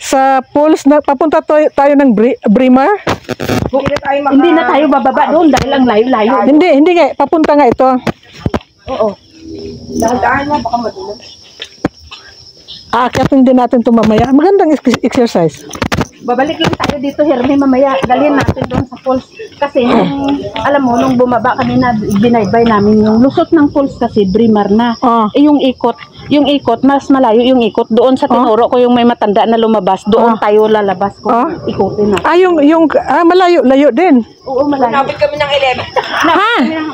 sa pools na papunta tayo ng Braemar. Hindi na tayo bababa doon dahil lang layo-layo. Hindi nga, papunta nga ito. Oo. Dahan-dahan mo, baka madulas. Aakyatin din natin ito mamaya. Magandang exercise. Babalik lang tayo dito, Hermie, mamaya. Dalhin natin doon sa falls. Kasi, alam mo, nung bumaba kanina, binaybay namin yung lusot ng falls kasi, Braemar na. Eh, yung ikot, mas malayo yung ikot. Doon sa tinuro ko yung may matanda na lumabas, doon tayo lalabas ko. Ikutin na. Malayo din. Oo, malayo. Napit kami ng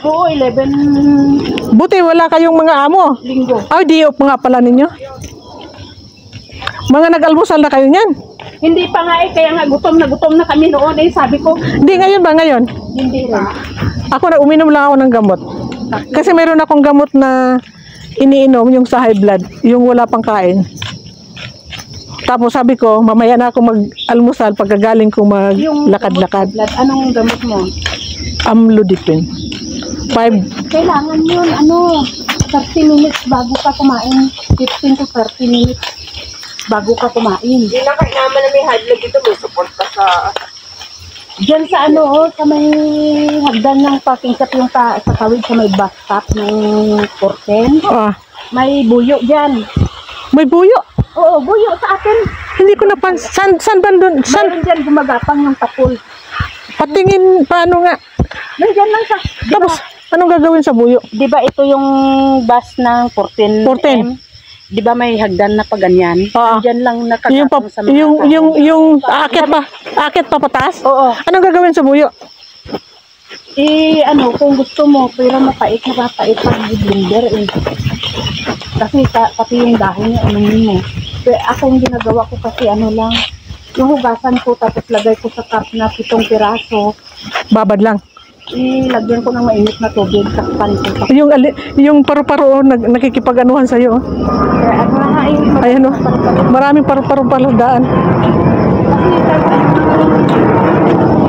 11. Oo, 11 Buti wala kayong mga amo. linggo. Ay, di-op nga pala ninyo. Mga nag-almusal na kayo niyan. Hindi pa nga kaya nga gutom na kami noon sabi ko. Hindi, ngayon ba ngayon? Hindi rin. Ako na uminom lang ako ng gamot. Kasi mayroon akong gamot na iniinom, yung sa high blood, yung wala pang kain. Tapos sabi ko, mamaya na ako mag-almusal pagkagaling ko maglakad-lakad. Anong gamot mo? Amlodipine. Kailangan yun, 30 minutes bago ka kumain. 15 to 30 minutes bago ka kumain. Hindi na kayo naman na may high blood dito, may support ka sa... Diyan sa sa may hagdan ng parking shop yung sa tawid sa may bus stop ng Corten. May buyo diyan. May buyo? Oo, buyo sa atin. Hindi ko napansin. Saan ba doon? Meron diyan gumagapang yung tapol. Patingin, paano nga? Nandiyan lang sa... Tapos, anong gagawin sa buyo? Di ba ito yung bus ng Corten? Di ba may hagdan na pa ganyan? Diyan lang nakagapang sa mga yung aakyat pa pataas? Oo. Anong gagawin sa buyo? Kung gusto mo, pero mapait pag blender Kasi pati yung dahon niya, mo. Pero ako yung ginagawa ko kasi lang, yung hugasan ko tapos lagay ko sa cup na 7 piraso. Babad lang. Lagyan ko ng mainit na tubig, takpan ko. Yung paru-paro nakikipag-anuhan sa'yo. Ayan o. Maraming paru-paro pala daan.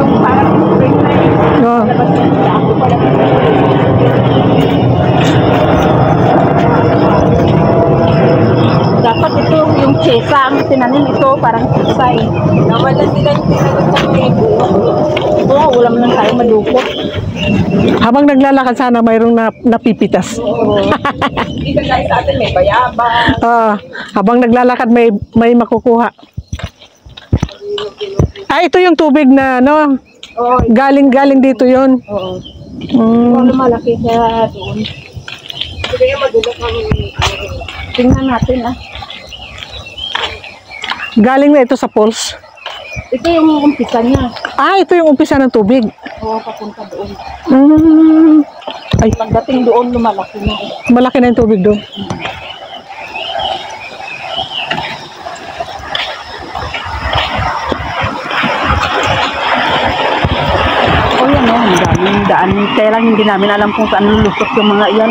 Yung parang spring na dapat ito yung chesa ang tinanim ito parang chesa Naman lang sila yung tinagot sa mga Oo, wala man lang tayo madukot. Habang naglalakad sana mayroong napipitas. Dito guys sa atin may bayabang. Habang naglalakad may makukuha. Ito yung tubig na galing dito yon. Oo. Lumalaki siya doon. Kaya madulas kami. Tingnan natin Galing na ito sa falls. Ito yung umpisa niya. Ito yung umpisa ng tubig. Oo, papunta doon. Ay, pagdating doon, lumalaki na. Malaki na yung tubig doon. Ang daan. Kaya lang hindi namin alam kung saan lulusot yung mga iyan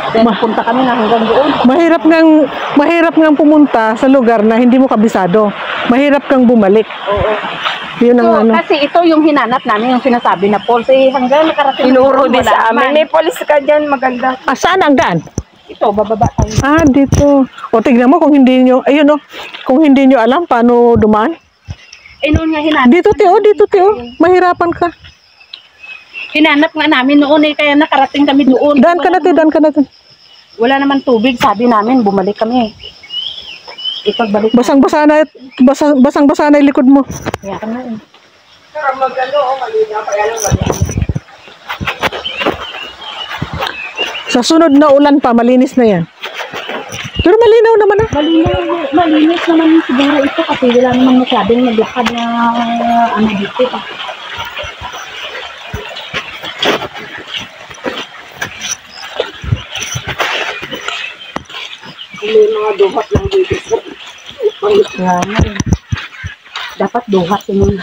Then punta kami na hanggang doon. Mahirap ngang pumunta sa lugar na hindi mo kabisado. Mahirap kang bumalik. Oo. Yun ang Kasi ito yung hinanap namin, yung sinasabi na falls. Hanggang nakarating. Tinuro din sa amin. May police ka dyan, maganda. Saan ang daan? Ito, bababa tayo. Dito. O, tignan mo kung hindi nyo, kung hindi nyo alam paano dumaan. Noon nga hinanap. Dito, Teo. Mahirapan ka. Hinanap nga namin noon kaya nakarating kami doon. Daan ka natin. Wala naman tubig, sabi namin, bumalik kami. Ipagbalik. Basang-basa na yung likod mo. Kaya ka na Saka malina pa yan ang malina. Sa sunod na ulan pa, malinis na yan. Pero malinaw naman Malinis naman siguro ito kasi wala naman masyadong naglakad na dito pa. May mga duhat lang dito. Dapat duhat yung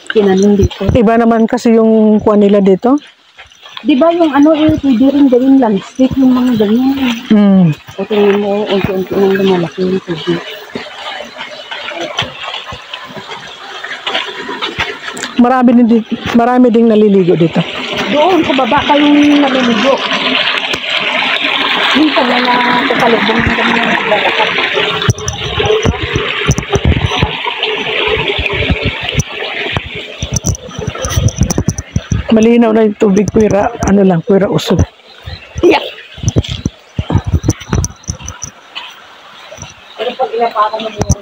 tinanim dito. Iba naman kasi yung kuha nila dito. Di ba yung pwede rin gawin landscape yung mga ganyan. O tingnan mo, unti-unti nang lumalaki yung tubig. Marami ding naliligo dito. Doon, sa baba kayong naliligo. Minsan na kasalubong ng ganyan naglalakad. Malinaw na yung tubig, kuwira, ano lang, kuwira usog. Yeah. Pero pag inapakan mo yung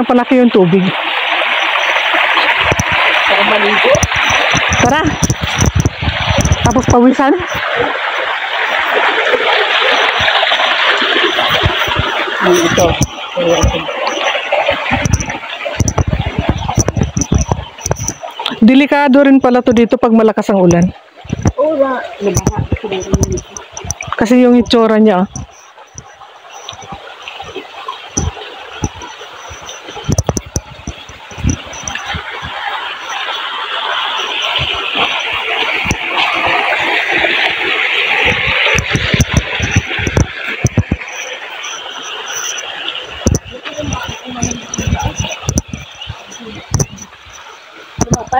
Palaki yung tubig. para maligo. Tara. Tapos pawisan. Ito. Delikado rin pala to dito pag malakas ang ulan. Oo, nabaha. Kasi yung itsura niya.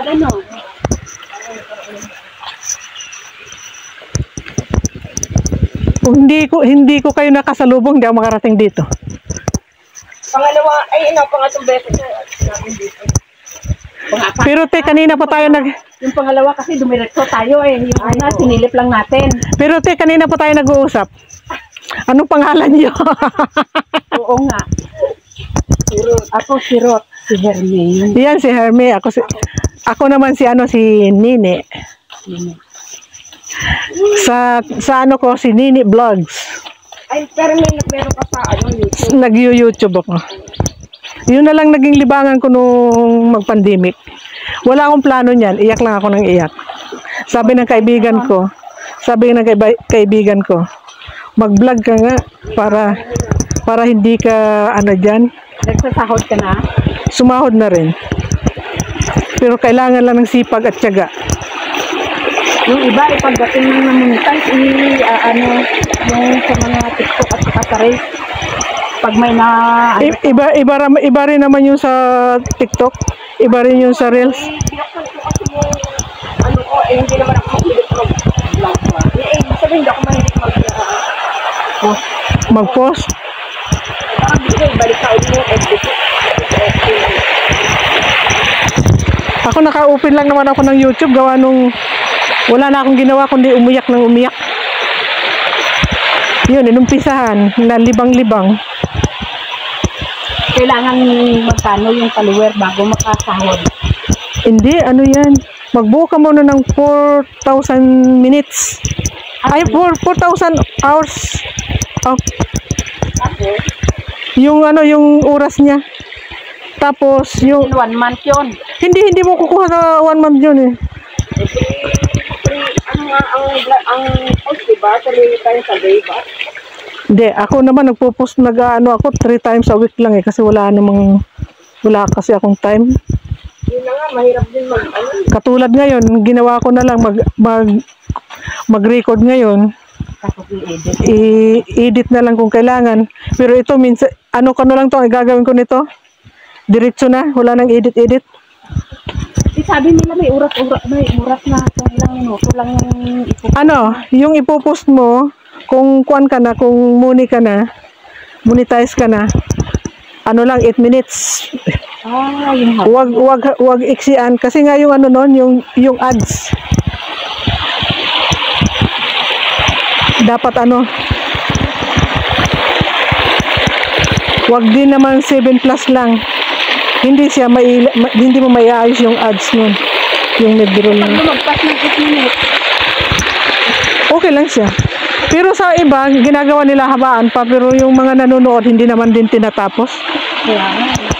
Ano? Kung hindi ko kayo nakasalubong, hindi ako makarating dito. Pangalawa, pangatong beses na natin dito. Pero te, kanina pa tayo Yung pangalawa kasi dumiretso tayo eh. Yung una, sinilip lang natin. Pero te, kanina pa tayo nag-uusap. Anong pangalan niyo? Oo nga. Ako si Rot, si Hermie. Yan si Hermie, ako naman si Nini. Sa ano ko si Nini Vlogs. Ay, pero meron ka sa YouTube. Nag-YouTube ako. Yun na lang naging libangan ko nung mag-pandemic. Wala akong plano niyan, iyak lang ako ng iyak. Sabi ng kaibigan ko, mag-vlog ka nga para hindi ka diyan. Nagsasahod ka na? Sumahod na rin. Pero kailangan lang ng sipag at tiyaga. Yung iba, pagdating ng namunitan, yung sa mga TikTok at saka sa Reels, pag may Iba rin naman yung sa TikTok, iba rin yung sa Reels. Binaksan ko kasi yung hindi naman ako mahilig mag-vlog ba. Sabihin, hindi ako mahilig Mag-post. Baka gusto balik sa mo Ako naka-open lang naman ako ng YouTube gawa nung wala na akong ginawa kundi umiyak ng umiyak. Yun, inumpisahan na libang-libang. kailangan magkano yung follower bago makasahod? Hindi, yan. Magbuo ka muna ng 4,000 minutes. Ay, 4,000 hours. Oh. Yung oras niya. Tapos, In 1 month yun. Hindi mo kukuha na 1 month yun eh. ang post, diba? Sarili tayo sa day ba? Hindi, ako naman nagpo-post, ako 3 times a week lang eh. Kasi wala kasi akong time. Yun na nga, mahirap din Katulad ngayon, ginawa ko na lang mag-record ngayon. Tapos i-edit. I-edit na lang kung kailangan. Pero ito, minsan, ko na lang to, gagawin ko nito. Diretso na, wala nang edit-edit. Sabi nila may oras na kung ilang minuto lang yung yung ipopost mo, kung kuan ka na, kung monetize ka na, lang 8 minutes. Yung Wag iksian kasi nga yung yung ads. Dapat wag din naman 7+ lang. Hindi mo maiayos yung ads nun. Yung mid-roll na. lumagpas ng 8 minutes. Okay lang siya. Pero sa iba, ginagawa nila habaan pa, pero yung mga nanonood hindi naman din tinatapos. Kaya nga.